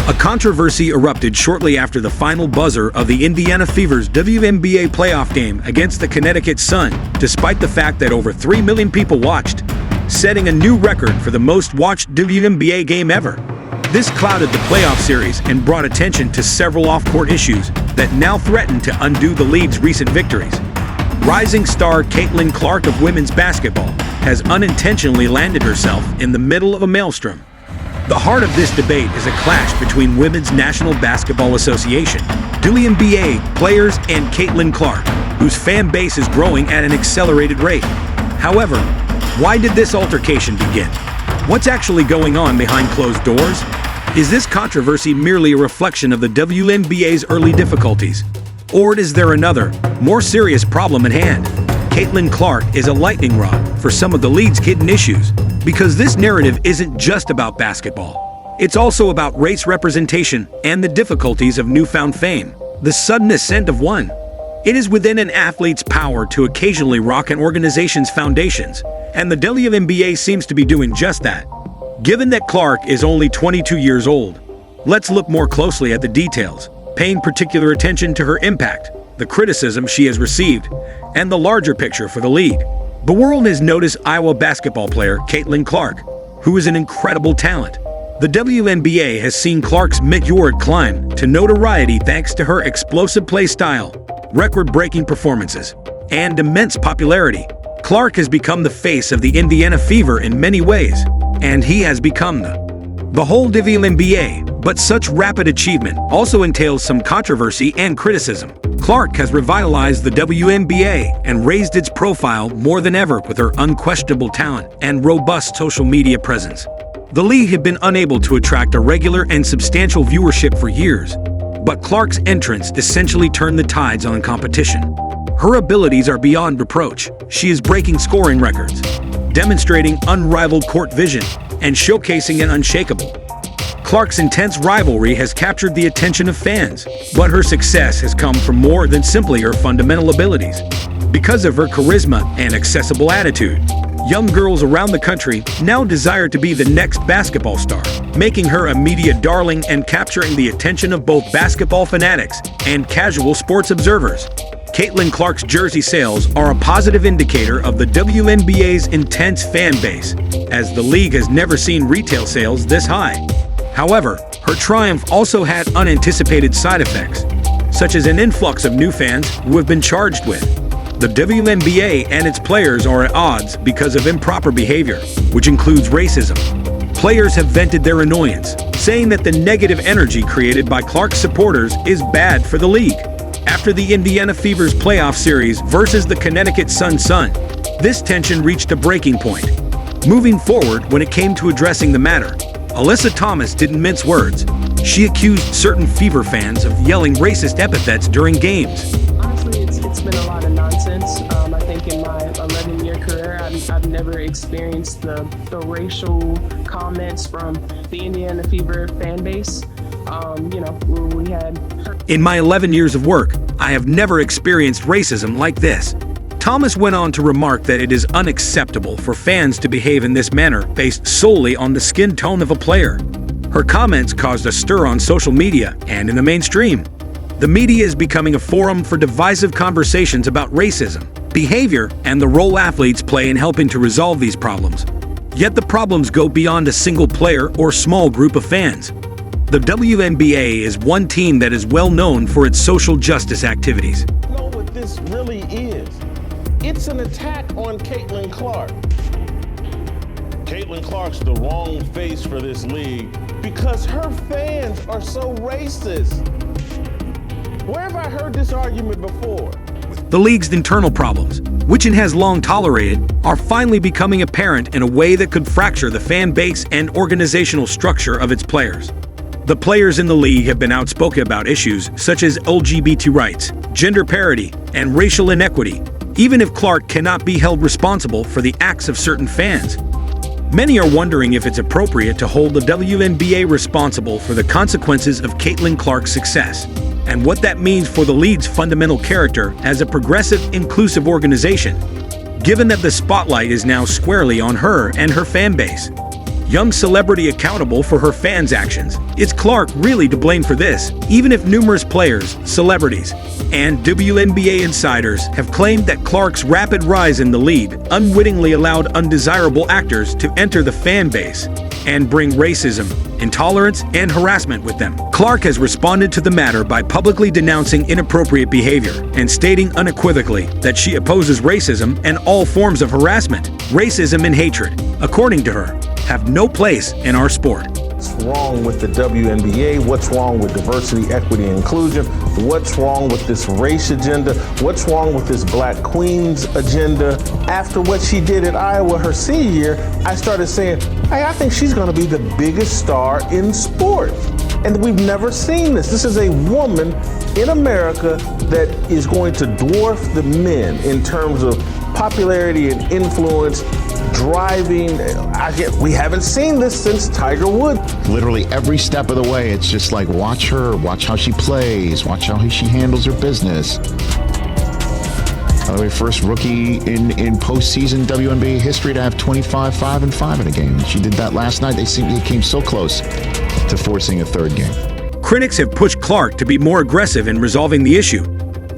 A controversy erupted shortly after the final buzzer of the Indiana Fever's WNBA playoff game against the Connecticut Sun, despite the fact that over 3 million people watched, setting a new record for the most watched WNBA game ever. This clouded the playoff series and brought attention to several off-court issues that now threaten to undo the league's recent victories. Rising star Caitlin Clark of women's basketball has unintentionally landed herself in the middle of a maelstrom. The heart of this debate is a clash between Women's National Basketball Association, WNBA players, and Caitlin Clark, whose fan base is growing at an accelerated rate. However, why did this altercation begin? What's actually going on behind closed doors? Is this controversy merely a reflection of the WNBA's early difficulties? Or is there another, more serious problem at hand? Caitlin Clark is a lightning rod for some of the league's hidden issues, because this narrative isn't just about basketball. It's also about race representation and the difficulties of newfound fame, the sudden ascent of one. It is within an athlete's power to occasionally rock an organization's foundations, and the WNBA seems to be doing just that. Given that Clark is only 22 years old, let's look more closely at the details, paying particular attention to her impact, the criticism she has received, and the larger picture for the league. The world has noticed Iowa basketball player Caitlin Clark, who is an incredible talent. The WNBA has seen Clark's meteoric climb to notoriety thanks to her explosive play style, record-breaking performances, and immense popularity. Clark has become the face of the Indiana Fever in many ways, and he has become the whole WNBA. But such rapid achievement also entails some controversy and criticism. Clark has revitalized the WNBA and raised its profile more than ever with her unquestionable talent and robust social media presence. The league had been unable to attract a regular and substantial viewership for years, but Clark's entrance essentially turned the tides on competition. Her abilities are beyond reproach. She is breaking scoring records, demonstrating unrivaled court vision, and showcasing an unshakable. Clark's intense rivalry has captured the attention of fans, but her success has come from more than simply her fundamental abilities. Because of her charisma and accessible attitude, young girls around the country now desire to be the next basketball star, making her a media darling and capturing the attention of both basketball fanatics and casual sports observers. Caitlin Clark's jersey sales are a positive indicator of the WNBA's intense fan base, as the league has never seen retail sales this high. However, her triumph also had unanticipated side effects, such as an influx of new fans who have been charged with. The WNBA and its players are at odds because of improper behavior, which includes racism. Players have vented their annoyance, saying that the negative energy created by Clark's supporters is bad for the league. After the Indiana Fever's playoff series versus the Connecticut Sun, this tension reached a breaking point. Moving forward, when it came to addressing the matter, Alyssa Thomas didn't mince words. She accused certain Fever fans of yelling racist epithets during games. Honestly, it's been a lot of nonsense. I think in my 11-year career, I've never experienced the racial comments from the Indiana Fever fan base. We had... In my 11 years of work, I have never experienced racism like this. Thomas went on to remark that it is unacceptable for fans to behave in this manner based solely on the skin tone of a player. Her comments caused a stir on social media and in the mainstream. The media is becoming a forum for divisive conversations about racism, behavior, and the role athletes play in helping to resolve these problems. Yet the problems go beyond a single player or small group of fans. The WNBA is one team that is well known for its social justice activities. You know what this really is? It's an attack on Caitlin Clark. Caitlin Clark's the wrong face for this league because her fans are so racist. Where have I heard this argument before? The league's internal problems, which it has long tolerated, are finally becoming apparent in a way that could fracture the fan base and organizational structure of its players. The players in the league have been outspoken about issues such as LGBT rights, gender parity, and racial inequity, even if Clark cannot be held responsible for the acts of certain fans. Many are wondering if it's appropriate to hold the WNBA responsible for the consequences of Caitlin Clark's success, and what that means for the league's fundamental character as a progressive, inclusive organization, given that the spotlight is now squarely on her and her fan base. young celebrity accountable for her fans' actions. Is Clark really to blame for this? Even if numerous players, celebrities, and WNBA insiders have claimed that Clark's rapid rise in the league unwittingly allowed undesirable actors to enter the fan base and bring racism, intolerance, and harassment with them. Clark has responded to the matter by publicly denouncing inappropriate behavior and stating unequivocally that she opposes racism and all forms of harassment. Racism and hatred, according to her, have no place in our sport. What's wrong with the WNBA? What's wrong with diversity, equity, and inclusion? What's wrong with this race agenda? What's wrong with this Black Queens agenda? After what she did at Iowa her senior year, I started saying, hey, I think she's going to be the biggest star in sports. And we've never seen this. This is a woman in America that is going to dwarf the men in terms of popularity and influence, driving. We haven't seen this since Tiger Woods. Literally every step of the way, it's just like, watch her, watch how she plays, watch how she handles her business. By the way, first rookie in postseason WNBA history to have 25-5-5 in a game. She did that last night. They came so close to forcing a third game. Critics have pushed Clark to be more aggressive in resolving the issue,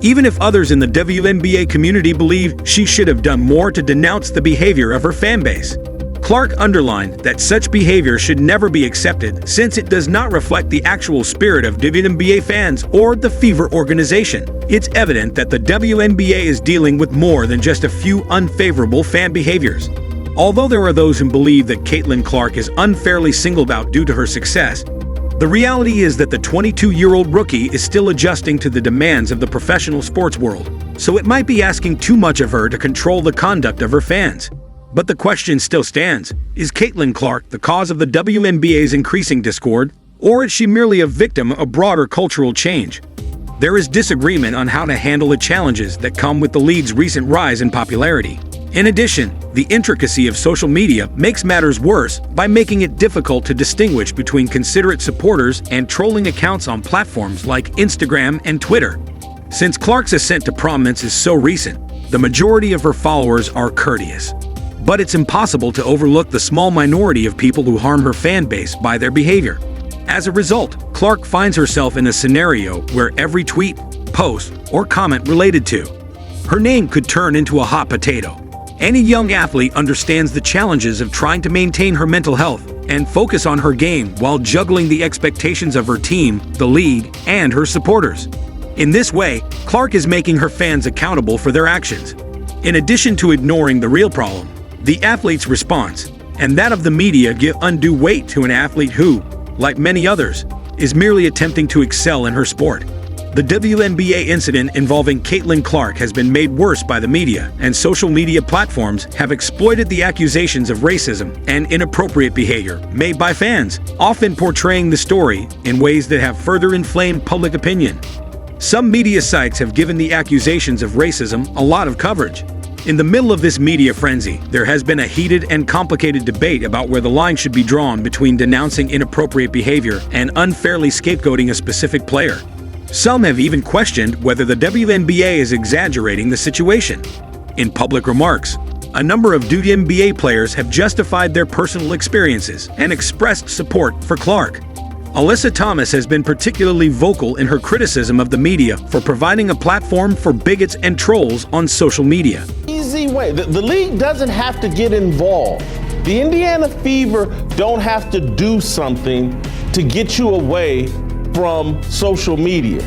even if others in the WNBA community believe she should have done more to denounce the behavior of her fan base. Clark underlined that such behavior should never be accepted since it does not reflect the actual spirit of WNBA fans or the Fever organization. It's evident that the WNBA is dealing with more than just a few unfavorable fan behaviors. Although there are those who believe that Caitlin Clark is unfairly singled out due to her success, the reality is that the 22-year-old rookie is still adjusting to the demands of the professional sports world, so it might be asking too much of her to control the conduct of her fans. But the question still stands: is Caitlin Clark the cause of the WNBA's increasing discord, or is she merely a victim of broader cultural change? There is disagreement on how to handle the challenges that come with the league's recent rise in popularity. In addition, the intricacy of social media makes matters worse by making it difficult to distinguish between considerate supporters and trolling accounts on platforms like Instagram and Twitter. Since Clark's ascent to prominence is so recent, the majority of her followers are courteous. But it's impossible to overlook the small minority of people who harm her fan base by their behavior. As a result, Clark finds herself in a scenario where every tweet, post, or comment related to her name could turn into a hot potato. Any young athlete understands the challenges of trying to maintain her mental health and focus on her game while juggling the expectations of her team, the league, and her supporters. In this way, Clark is making her fans accountable for their actions. In addition to ignoring the real problem, the athlete's response and that of the media give undue weight to an athlete who, like many others, is merely attempting to excel in her sport. The WNBA incident involving Caitlin Clark has been made worse by the media, and social media platforms have exploited the accusations of racism and inappropriate behavior made by fans, often portraying the story in ways that have further inflamed public opinion. Some media sites have given the accusations of racism a lot of coverage. In the middle of this media frenzy, there has been a heated and complicated debate about where the line should be drawn between denouncing inappropriate behavior and unfairly scapegoating a specific player. Some have even questioned whether the WNBA is exaggerating the situation. In public remarks, a number of WNBA players have justified their personal experiences and expressed support for Clark. Alyssa Thomas has been particularly vocal in her criticism of the media for providing a platform for bigots and trolls on social media. Easy way. The league doesn't have to get involved. The Indiana Fever don't have to do something to get you away from social media.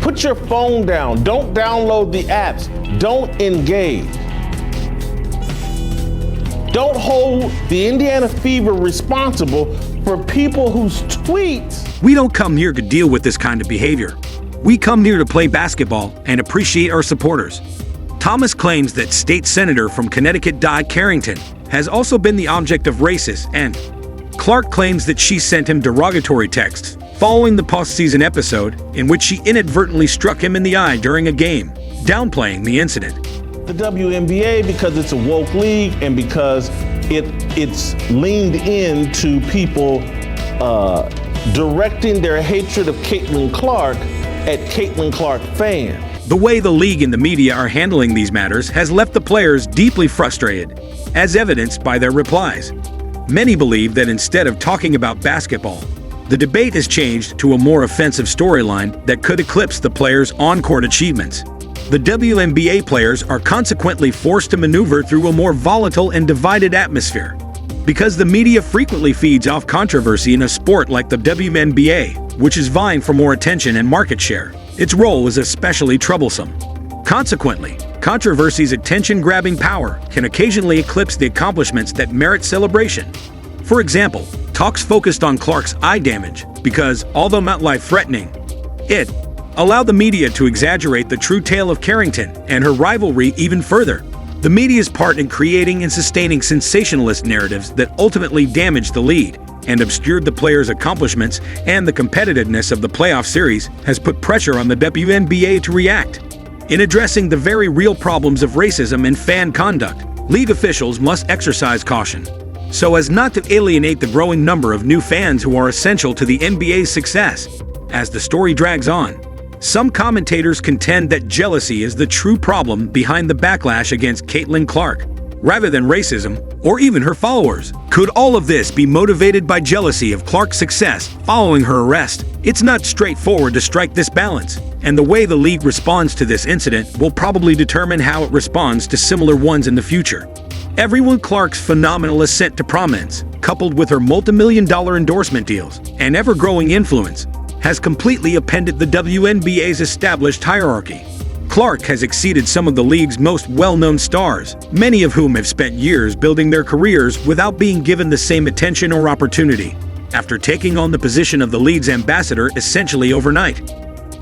Put your phone down. Don't download the apps. Don't engage. Don't hold the Indiana Fever responsible for people whose tweets. We don't come here to deal with this kind of behavior. We come here to play basketball and appreciate our supporters. Thomas claims that state senator from Connecticut Di Carrington has also been the object of racist, and Clark claims that she sent him derogatory texts following the postseason episode in which she inadvertently struck him in the eye during a game, downplaying the incident. The WNBA, because it's a woke league and because it's leaned into people directing their hatred of Caitlin Clark at Caitlin Clark fans. The way the league and the media are handling these matters has left the players deeply frustrated, as evidenced by their replies. Many believe that instead of talking about basketball, the debate has changed to a more offensive storyline that could eclipse the players' on-court achievements. The WNBA players are consequently forced to maneuver through a more volatile and divided atmosphere. Because the media frequently feeds off controversy in a sport like the WNBA, which is vying for more attention and market share, its role is especially troublesome. Consequently, controversy's attention-grabbing power can occasionally eclipse the accomplishments that merit celebration. For example, talks focused on Clark's eye damage because, although not life-threatening, it allowed the media to exaggerate the true tale of Carrington and her rivalry even further. The media's part in creating and sustaining sensationalist narratives that ultimately damaged the lead and obscured the players' accomplishments and the competitiveness of the playoff series has put pressure on the WNBA to react. In addressing the very real problems of racism and fan conduct, league officials must exercise caution, so as not to alienate the growing number of new fans who are essential to the NBA's success. As the story drags on, some commentators contend that jealousy is the true problem behind the backlash against Caitlin Clark, rather than racism or even her followers. Could all of this be motivated by jealousy of Clark's success following her arrest? It's not straightforward to strike this balance, and the way the league responds to this incident will probably determine how it responds to similar ones in the future. Everyone Clark's phenomenal ascent to prominence, coupled with her multi-million-dollar endorsement deals and ever-growing influence, has completely upended the WNBA's established hierarchy. Clark has exceeded some of the league's most well-known stars, many of whom have spent years building their careers without being given the same attention or opportunity, after taking on the position of the league's ambassador essentially overnight.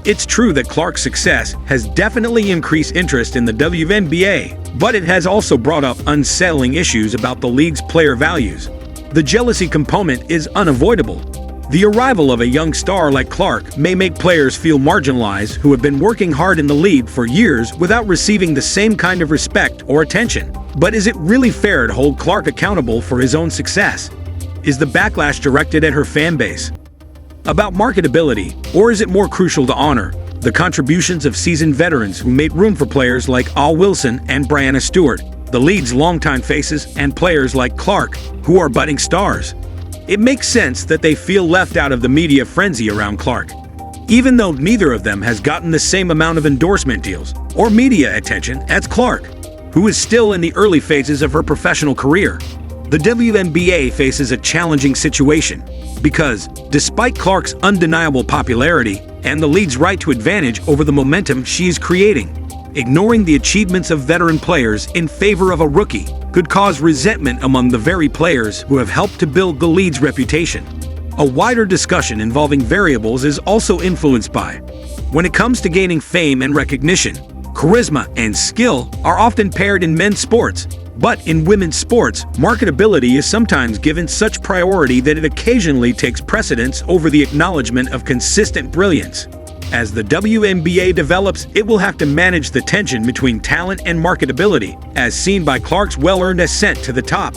It's true that Clark's success has definitely increased interest in the WNBA, but it has also brought up unsettling issues about the league's player values. The jealousy component is unavoidable. The arrival of a young star like Clark may make players feel marginalized who have been working hard in the league for years without receiving the same kind of respect or attention. But is it really fair to hold Clark accountable for his own success? Is the backlash directed at her fan base about marketability, or is it more crucial to honor the contributions of seasoned veterans who made room for players like Al Wilson and Brianna Stewart, the league's longtime faces, and players like Clark, who are budding stars? It makes sense that they feel left out of the media frenzy around Clark, even though neither of them has gotten the same amount of endorsement deals or media attention as Clark, who is still in the early phases of her professional career. The WNBA faces a challenging situation because, despite Clark's undeniable popularity and the league's right to advantage over the momentum she is creating, ignoring the achievements of veteran players in favor of a rookie could cause resentment among the very players who have helped to build the league's reputation. A wider discussion involving variables is also influenced by, when it comes to gaining fame and recognition, charisma and skill are often paired in men's sports, but in women's sports, marketability is sometimes given such priority that it occasionally takes precedence over the acknowledgement of consistent brilliance. As the WNBA develops, it will have to manage the tension between talent and marketability, as seen by Clark's well-earned ascent to the top.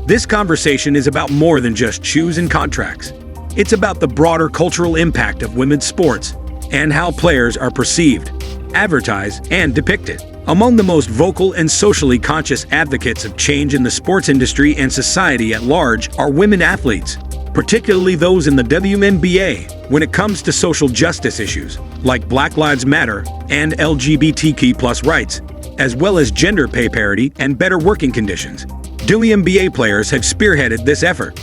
This conversation is about more than just shoes and contracts. It's about the broader cultural impact of women's sports and how players are perceived, advertised, and depicted. Among the most vocal and socially conscious advocates of change in the sports industry and society at large are women athletes, particularly those in the WNBA, when it comes to social justice issues like Black Lives Matter and LGBTQ+ rights, as well as gender pay parity and better working conditions. WNBA players have spearheaded this effort.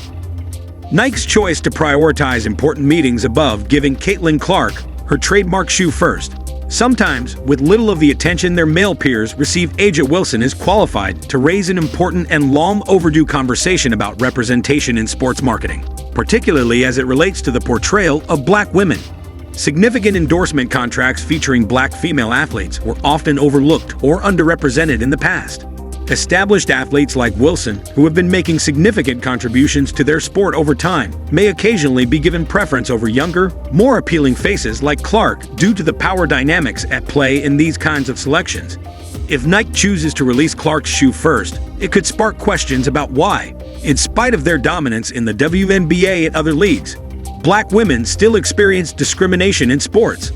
Nike's choice to prioritize important meetings above giving Caitlin Clark her trademark shoe first, sometimes with little of the attention their male peers receive. A'ja Wilson is qualified to raise an important and long overdue conversation about representation in sports marketing, particularly as it relates to the portrayal of black women. Significant endorsement contracts featuring black female athletes were often overlooked or underrepresented in the past. Established athletes like Wilson, who have been making significant contributions to their sport over time, may occasionally be given preference over younger, more appealing faces like Clark due to the power dynamics at play in these kinds of selections. If Nike chooses to release Clark's shoe first, it could spark questions about why, in spite of their dominance in the WNBA and other leagues, black women still experience discrimination in sports.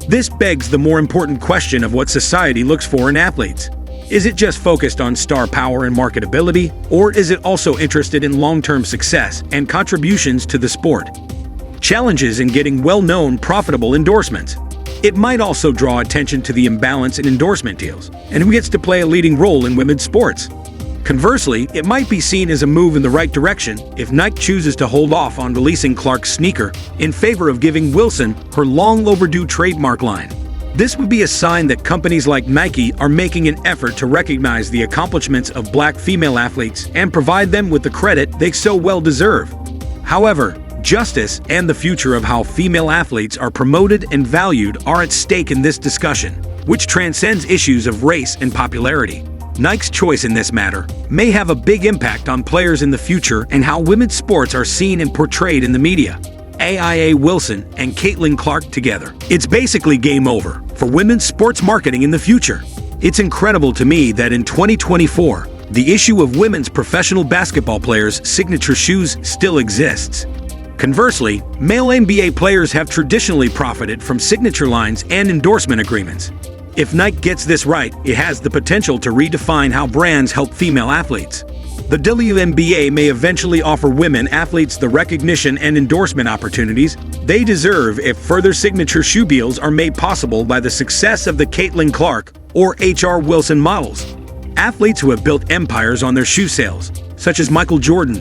This begs the more important question of what society looks for in athletes. Is it just focused on star power and marketability, or is it also interested in long-term success and contributions to the sport? Challenges in getting well-known, profitable endorsements. It might also draw attention to the imbalance in endorsement deals, and who gets to play a leading role in women's sports. Conversely, it might be seen as a move in the right direction if Nike chooses to hold off on releasing Clark's sneaker in favor of giving Wilson her long-overdue trademark line. This would be a sign that companies like Nike are making an effort to recognize the accomplishments of black female athletes and provide them with the credit they so well deserve. However, justice and the future of how female athletes are promoted and valued are at stake in this discussion, which transcends issues of race and popularity. Nike's choice in this matter may have a big impact on players in the future and how women's sports are seen and portrayed in the media. AIA Wilson and Caitlin Clark together. It's basically game over for women's sports marketing in the future. It's incredible to me that in 2024, the issue of women's professional basketball players' signature shoes still exists. Conversely, male NBA players have traditionally profited from signature lines and endorsement agreements. If Nike gets this right, it has the potential to redefine how brands help female athletes. The WNBA may eventually offer women athletes the recognition and endorsement opportunities they deserve if further signature shoe deals are made possible by the success of the Caitlin Clark or H.R. Wilson models. Athletes who have built empires on their shoe sales, such as Michael Jordan,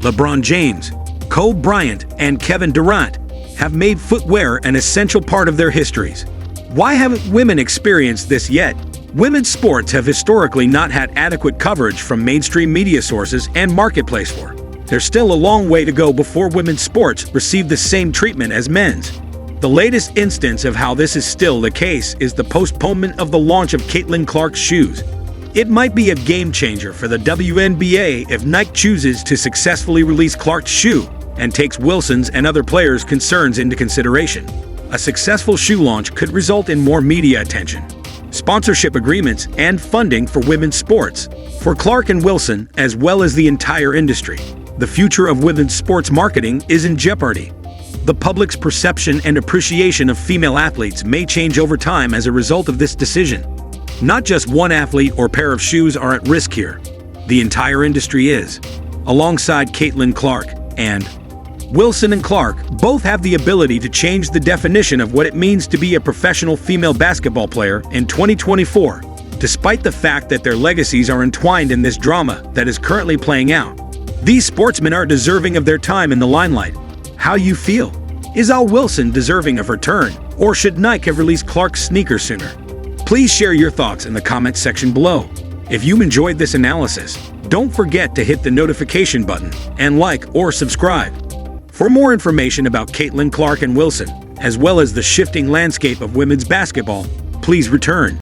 LeBron James, Kobe Bryant, and Kevin Durant, have made footwear an essential part of their histories. Why haven't women experienced this yet? Women's sports have historically not had adequate coverage from mainstream media sources and marketplace for. There's still a long way to go before women's sports receive the same treatment as men's. The latest instance of how this is still the case is the postponement of the launch of Caitlin Clark's shoes. It might be a game changer for the WNBA if Nike chooses to successfully release Clark's shoe and takes Wilson's and other players' concerns into consideration. A successful shoe launch could result in more media attention, sponsorship agreements, and funding for women's sports. For Clark and Wilson, as well as the entire industry, the future of women's sports marketing is in jeopardy. The public's perception and appreciation of female athletes may change over time as a result of this decision. Not just one athlete or pair of shoes are at risk here. The entire industry is. Alongside Caitlin Clark and Wilson and Clark both have the ability to change the definition of what it means to be a professional female basketball player in 2024, despite the fact that their legacies are entwined in this drama that is currently playing out. These sportsmen are deserving of their time in the limelight. How you feel? Is Al Wilson deserving of her turn, or should Nike have released Clark's sneakers sooner? Please share your thoughts in the comments section below. If you enjoyed this analysis, don't forget to hit the notification button and like or subscribe. For more information about Caitlin Clark and Wilson, as well as the shifting landscape of women's basketball, please return.